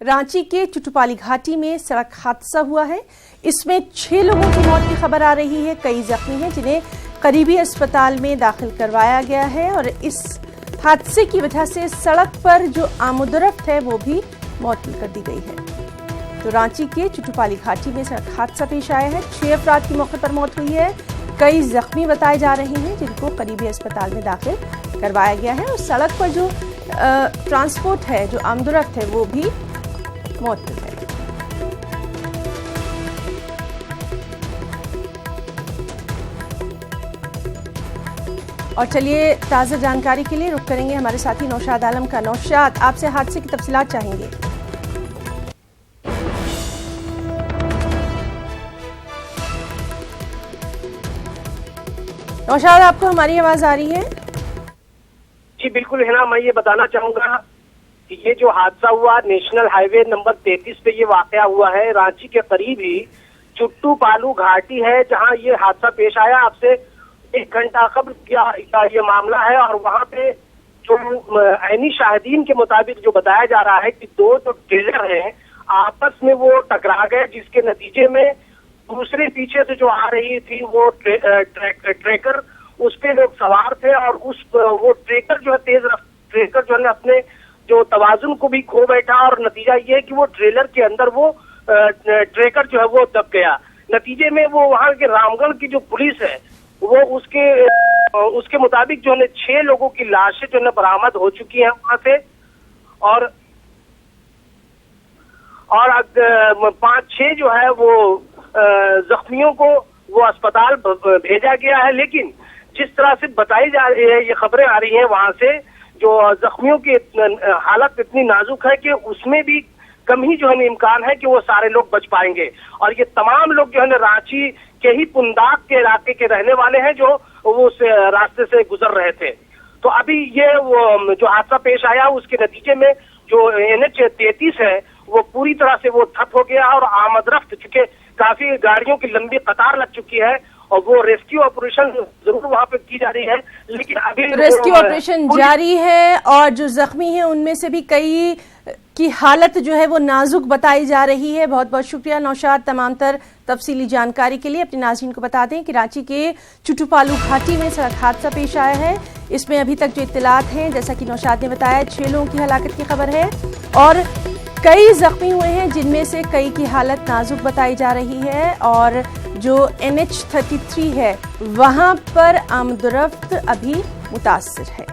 रांची के चुटुपाली घाटी में सड़क हादसा हुआ है। इसमें 6 लोगों की मौत की खबर आ रही है। कई जख्मी हैं जिन्हें करीबी अस्पताल में दाखिल करवाया गया है और इस हादसे की वजह से सड़क पर जो आमदोरफ्त है वो भी मौतूल कर दी गई है। तो रांची के चुटुपाली घाटी में सड़क हादसा पेश आया है। 6 अफराद की मौके पर मौत हुई है। कई जख्मी बताए जा रहे हैं जिनको करीबी अस्पताल में दाखिल करवाया गया है और सड़क पर जो ट्रांसपोर्ट है, जो आमदोरफ्त है, वो भी मौजूद है। और चलिए ताज़ा जानकारी के लिए रुख करेंगे हमारे साथी नौशाद आलम का। नौशाद, आपसे हादसे की तफसीलात चाहेंगे। नौशाद, आपको हमारी आवाज आ रही है? जी बिल्कुल है ना। मैं ये बताना चाहूंगा कि ये जो हादसा हुआ नेशनल हाईवे नंबर 33 पे ये वाकया हुआ है। रांची के करीब ही चुट्टूपालू घाटी है जहां ये हादसा पेश आया। आपसे 1 घंटा कब्ल क्या ये मामला है और वहां पे जो ऐनी शाहिदीन के मुताबिक जो बताया जा रहा है कि 2 जो ट्रेलर हैं आपस में वो टकरा गए, जिसके नतीजे में दूसरे पीछे से जो आ रही थी वो ट्रैकर, उस पे लोग सवार थे और वो ट्रैकर जो है तेज ट्रैकर जो है अपने जो तवाजुन को भी खो बैठा और नतीजा ये है कि वो ट्रेलर के अंदर वो ट्रैकर जो है वो दब गया। नतीजे में वो वहां के रामगढ़ की जो पुलिस है वो उसके मुताबिक जो है 6 लोगों की लाशें जो है बरामद हो चुकी हैं वहां से और 5-6 जो है वो जख्मियों को वो अस्पताल भेजा गया है। लेकिन जिस तरह से बताई जा रही है, ये खबरें आ रही हैं वहां से, जो जख्मियों की हालत इतनी नाजुक है कि उसमें भी कम ही जो है इम्कान है कि वो सारे लोग बच पाएंगे। और ये तमाम लोग जो है रांची के ही पुंदाक के इलाके के रहने वाले हैं जो वो उस रास्ते से गुजर रहे थे। तो अभी ये वो जो हादसा पेश आया उसके नतीजे में जो NH 33 है वो पूरी तरह से वो ठप हो गया और आमदरफ्त, चूंकि काफी गाड़ियों की लंबी कतार लग चुकी है और वो रेस्क्यू ऑपरेशन जरूर वहां पे की जा रही है, लेकिन अभी रेस्क्यू ऑपरेशन जारी है और जो जख्मी हैं उनमें से भी कई की हालत जो है वो नाजुक बताई जा रही है। बहुत बहुत शुक्रिया नौशाद तमाम तर तफसीली जानकारी के लिए। अपने नाज़रीन को बता दें कि रांची के चुटुपालू घाटी में सड़क हादसा पेश आया है। इसमें अभी तक जो इत्तलात हैं, जैसा कि नौशाद ने बताया, 6 लोगों की हलाकत की खबर है और कई जख्मी हुए हैं जिनमें से कई की हालत नाजुक बताई जा रही है। और जो NH 33 है वहां पर आमदोरफ्त अभी मुतासिर है।